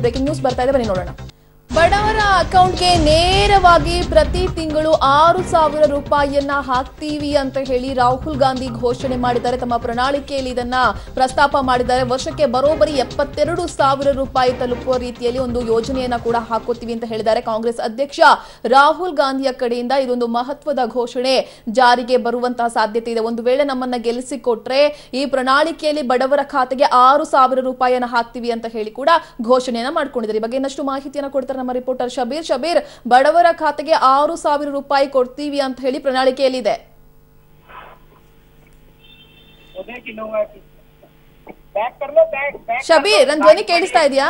Breaking news ಬರ್ತಾ ಇದೆ, ಬನ್ನಿ ನೋಡೋಣ. ಬಡವರ ಅಕೌಂಟ್ಗೆ ನೇರವಾಗಿ ಪ್ರತಿ ತಿಂಗಳು 6,000 ರೂಪಾಯಿಯನ್ನ ಹಾಕ್ತೀವಿ ಅಂತ ಹೇಳಿ ರಾಹುಲ್ ಗಾಂಧಿ ಘೋಷಣೆ ಮಾಡಿದ್ದಾರೆ. ತಮ್ಮ ಪ್ರಣಾಳಿಕೆಯಲ್ಲಿ ಇದನ್ನ ಪ್ರಸ್ತಾಪ ಮಾಡಿದ್ದಾರೆ. ವರ್ಷಕ್ಕೆ ಬರೋಬ್ಬರಿ 72,000 ರೂಪಾಯಿ ತಲುಪುವ ರೀತಿಯಲ್ಲಿ ಒಂದು ಯೋಜನೆಯನ್ನ ಕೂಡ ಹಾಕೋತೀವಿ ಅಂತ ಹೇಳಿದ್ದಾರೆ. ಕಾಂಗ್ರೆಸ್ ಅಧ್ಯಕ್ಷ ರಾಹುಲ್ ಗಾಂಧಿಯ ಕಡೆಯಿಂದ ಇದೊಂದು ಮಹತ್ವದ ಘೋಷಣೆ ಜಾರಿಗೆ ಬರುವಂತಹ ಸಾಧ್ಯತೆ ಇದೆ. ಒಂದು ವೇಳೆ ನಮ್ಮನ್ನ ಗೆಲ್ಲಿಸಿಕೊಟ್ರೆ ಈ ಪ್ರಣಾಳಿಕೆಯಲ್ಲಿ ಬಡವರ ಖಾತೆಗೆ 6,000 ರೂಪಾಯಿಯನ್ನ ಹಾಕ್ತೀವಿ ಅಂತ ಹೇಳಿ ಕೂಡ ಘೋಷಣೆಯನ್ನ ಮಾಡ್ಕೊಂಡಿದ್ದಾರೆ. ಈ ಬಗ್ಗೆ ಇನ್ನಷ್ಟು ಮಾಹಿತಿಯನ್ನು ಕೊಡ್ತಾರೆ ನಮ್ಮ ರಿಪೋರ್ಟರ್ ಶಬೀರ್. ಬಡವರ ಖಾತೆಗೆ 6,000 ರೂಪಾಯಿ ಕೊಡ್ತೀವಿ ಅಂತ ಹೇಳಿ ಪ್ರಣಾಳಿಕೆಯಲ್ಲಿದೆ. ಶಬೀರ್, ನನ್ನ ಧ್ವನಿ ಕೇಳಿಸ್ತಾ ಇದೆಯಾ?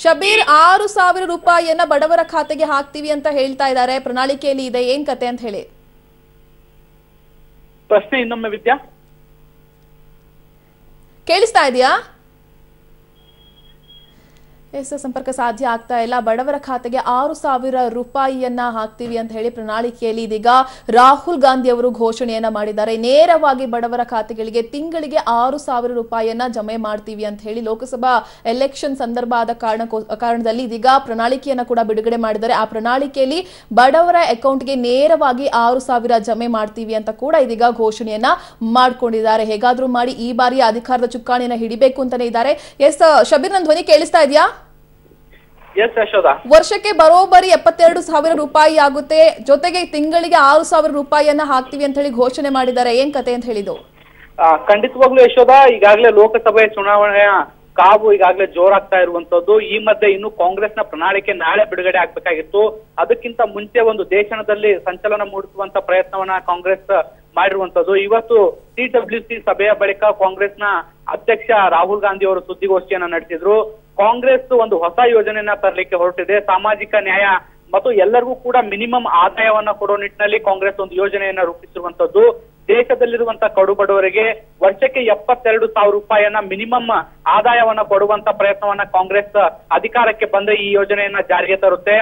ಶಬೀರ್, 6,000 ರೂಪಾಯಿಯನ್ನ ಬಡವರ ಖಾತೆಗೆ ಹಾಕ್ತೀವಿ ಅಂತ ಹೇಳ್ತಾ ಇದ್ದಾರೆ, ಪ್ರಣಾಳಿಕೆಯಲ್ಲಿ ಇದೆ, ಏನ್ ಕತೆ ಅಂತ ಹೇಳಿ. ಪ್ರಶ್ನೆ ಇನ್ನೊಮ್ಮೆ ವಿದ್ಯಾ, ಕೇಳಿಸ್ತಾ ಇದೆಯಾ? ಸಂಪರ್ಕ ಸಾಧ್ಯ ಆಗ್ತಾ ಇಲ್ಲ. ಬಡವರ ಖಾತೆಗೆ 6,000 ರೂಪಾಯಿಯನ್ನ ಹಾಕ್ತೀವಿ ಅಂತ ಹೇಳಿ ಪ್ರಣಾಳಿಕೆಯಲ್ಲಿ ಇದೀಗ ರಾಹುಲ್ ಗಾಂಧಿ ಅವರು ಘೋಷಣೆಯನ್ನ ಮಾಡಿದ್ದಾರೆ. ನೇರವಾಗಿ ಬಡವರ ಖಾತೆಗಳಿಗೆ ತಿಂಗಳಿಗೆ 6,000 ರೂಪಾಯಿಯನ್ನ ಜಮೆ ಮಾಡ್ತೀವಿ ಅಂತ ಹೇಳಿ ಲೋಕಸಭಾ ಎಲೆಕ್ಷನ್ ಸಂದರ್ಭ ಆದ ಕಾರಣದಲ್ಲಿ ಇದೀಗ ಪ್ರಣಾಳಿಕೆಯನ್ನ ಕೂಡ ಬಿಡುಗಡೆ ಮಾಡಿದ್ದಾರೆ. ಆ ಪ್ರಣಾಳಿಕೆಯಲ್ಲಿ ಬಡವರ ಅಕೌಂಟ್ಗೆ ನೇರವಾಗಿ 6,000 ಜಮೆ ಮಾಡ್ತೀವಿ ಅಂತ ಕೂಡ ಇದೀಗ ಘೋಷಣೆಯನ್ನ ಮಾಡ್ಕೊಂಡಿದ್ದಾರೆ. ಹೇಗಾದ್ರೂ ಮಾಡಿ ಈ ಬಾರಿ ಅಧಿಕಾರದ ಚುಕ್ಕಾಣಿಯನ್ನ ಹಿಡಿಬೇಕು ಅಂತಾನೆ ಇದ್ದಾರೆ. ಶಬೀರ್, ನನ್ನ ಧ್ವನಿ ಕೇಳಿಸ್ತಾ ಇದೆಯಾ? ವರ್ಷಕ್ಕೆ ಬರೋಬ್ಬರಿ 72,000 ರೂಪಾಯಿ ಆಗುತ್ತೆ. ಜೊತೆಗೆ ತಿಂಗಳಿಗೆ 6,000 ರೂಪಾಯಿಯನ್ನ ಹಾಕ್ತಿವಿ ಅಂತ ಹೇಳಿ ಘೋಷಣೆ ಮಾಡಿದ್ದಾರೆ. ಏನ್ ಕತೆ ಅಂತ ಹೇಳಿದ್ದು? ಖಂಡಿತವಾಗ್ಲೂ ಯಶೋಧ, ಈಗಾಗಲೇ ಲೋಕಸಭೆ ಚುನಾವಣೆಯ ಕಾವು ಈಗಾಗಲೇ ಜೋರಾಗ್ತಾ ಇರುವಂತದ್ದು. ಈ ಮಧ್ಯೆ ಇನ್ನು ಕಾಂಗ್ರೆಸ್ನ ಪ್ರಣಾಳಿಕೆ ನಾಳೆ ಬಿಡುಗಡೆ ಆಗ್ಬೇಕಾಗಿತ್ತು. ಅದಕ್ಕಿಂತ ಮುಂಚೆ ಒಂದು ದೇಶದಲ್ಲಿ ಸಂಚಲನ ಮೂಡಿಸುವಂತ ಪ್ರಯತ್ನವನ್ನ ಕಾಂಗ್ರೆಸ್ ಮಾಡಿರುವಂತದ್ದು. ಇವತ್ತು CWC ಸಭೆಯ ಬಳಿಕ ಕಾಂಗ್ರೆಸ್ನ ಅಧ್ಯಕ್ಷ ರಾಹುಲ್ ಗಾಂಧಿ ಅವರು ಸುದ್ದಿಗೋಷ್ಠಿಯನ್ನ ನಡೆಸಿದ್ರು. ಕಾಂಗ್ರೆಸ್ ಒಂದು ಹೊಸ ಯೋಜನೆಯನ್ನ ತರಲಿಕ್ಕೆ ಹೊರಟಿದೆ. ಸಾಮಾಜಿಕ ನ್ಯಾಯ ಮತ್ತು ಎಲ್ಲರಿಗೂ ಕೂಡ ಮಿನಿಮಮ್ ಆದಾಯವನ್ನ ಕೊಡೋ ನಿಟ್ಟಿನಲ್ಲಿ ಕಾಂಗ್ರೆಸ್ ಒಂದು ಯೋಜನೆಯನ್ನ ರೂಪಿಸಿರುವಂತದ್ದು. ದೇಶದಲ್ಲಿರುವಂತಹ ಕಡು ಬಡವರಿಗೆ ವರ್ಷಕ್ಕೆ 72,000 ರೂಪಾಯಿಯನ್ನ ಮಿನಿಮಮ್ ಆದಾಯವನ್ನ ಕೊಡುವಂತ ಪ್ರಯತ್ನವನ್ನ ಕಾಂಗ್ರೆಸ್ ಅಧಿಕಾರಕ್ಕೆ ಬಂದ್ರೆ ಈ ಯೋಜನೆಯನ್ನ ಜಾರಿಗೆ ತರುತ್ತೆ.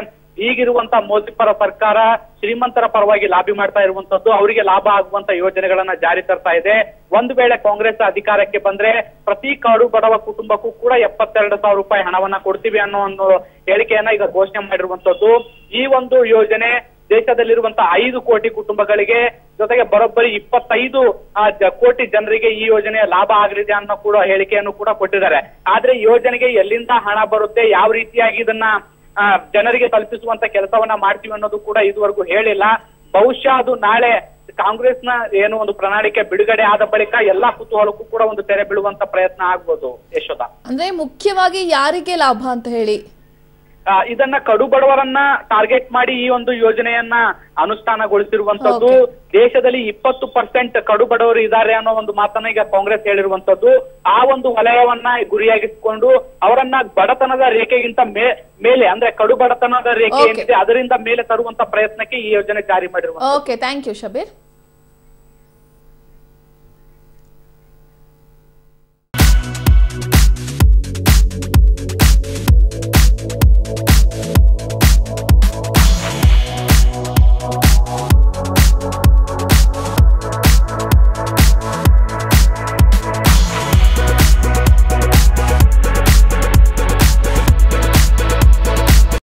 ಈಗಿರುವಂತ ಮೋದಿ ಪರ ಸರ್ಕಾರ ಶ್ರೀಮಂತರ ಪರವಾಗಿ ಲಾಬಿ ಮಾಡ್ತಾ ಇರುವಂತದ್ದು, ಅವರಿಗೆ ಲಾಭ ಆಗುವಂತ ಯೋಜನೆಗಳನ್ನ ಜಾರಿ ತರ್ತಾ ಇದೆ. ಒಂದು ವೇಳೆ ಕಾಂಗ್ರೆಸ್ ಅಧಿಕಾರಕ್ಕೆ ಬಂದ್ರೆ ಪ್ರತಿ ಕಡು ಬಡವ ಕುಟುಂಬಕ್ಕೂ ಕೂಡ 72,000 ರೂಪಾಯಿ ಹಣವನ್ನ ಕೊಡ್ತೀವಿ ಅನ್ನೋ ಒಂದು ಹೇಳಿಕೆಯನ್ನ ಈಗ ಘೋಷಣೆ ಮಾಡಿರುವಂತದ್ದು. ಈ ಒಂದು ಯೋಜನೆ ದೇಶದಲ್ಲಿರುವಂತಹ 5 ಕೋಟಿ ಕುಟುಂಬಗಳಿಗೆ, ಜೊತೆಗೆ ಬರೋಬ್ಬರಿ 25 ಕೋಟಿ ಜನರಿಗೆ ಈ ಯೋಜನೆಯ ಲಾಭ ಆಗಲಿದೆ ಅನ್ನೋ ಕೂಡ ಹೇಳಿಕೆಯನ್ನು ಕೂಡ ಕೊಟ್ಟಿದ್ದಾರೆ. ಆದ್ರೆ ಈ ಯೋಜನೆಗೆ ಎಲ್ಲಿಂದ ಹಣ ಬರುತ್ತೆ, ಯಾವ ರೀತಿಯಾಗಿ ಇದನ್ನ ಜನರಿಗೆ ತಲುಪಿಸುವಂತ ಕೆಲಸವನ್ನ ಮಾಡ್ತೀವಿ ಅನ್ನೋದು ಕೂಡ ಇದುವರೆಗೂ ಹೇಳಿಲ್ಲ. ಬಹುಶಃ ಅದು ನಾಳೆ ಕಾಂಗ್ರೆಸ್ನ ಏನು ಒಂದು ಪ್ರಣಾಳಿಕೆ ಬಿಡುಗಡೆ ಆದ ಬಳಿಕ ಎಲ್ಲಾ ಕುತೂಹಲಕ್ಕೂ ಕೂಡ ಒಂದು ತೆರೆ ಬೀಳುವಂತ ಪ್ರಯತ್ನ ಆಗ್ಬೋದು ಯಶೋಧ. ಅಂದ್ರೆ ಮುಖ್ಯವಾಗಿ ಯಾರಿಗೆ ಲಾಭ ಅಂತ ಹೇಳಿ ಇದನ್ನ ಕಡು ಬಡವರನ್ನ ಟಾರ್ಗೆಟ್ ಮಾಡಿ ಈ ಒಂದು ಯೋಜನೆಯನ್ನ ಅನುಷ್ಠಾನಗೊಳಿಸಿರುವಂತದ್ದು. ದೇಶದಲ್ಲಿ 20% ಕಡು ಬಡವರು ಇದ್ದಾರೆ ಅನ್ನೋ ಒಂದು ಮಾತನ್ನ ಈಗ ಕಾಂಗ್ರೆಸ್ ಹೇಳಿರುವಂತದ್ದು. ಆ ಒಂದು ವಲಯವನ್ನ ಗುರಿಯಾಗಿಸಿಕೊಂಡು ಅವರನ್ನ ಬಡತನದ ರೇಖೆಗಿಂತ ಮೇಲೆ ಅಂದ್ರೆ ಕಡು ಬಡತನದ ರೇಖೆ ಏನಿದೆ ಅದರಿಂದ ಮೇಲೆ ತರುವಂತ ಪ್ರಯತ್ನಕ್ಕೆ ಈ ಯೋಜನೆ ಜಾರಿ ಮಾಡಿರುವಂತದ್ದು. Okay, thank you Shabir.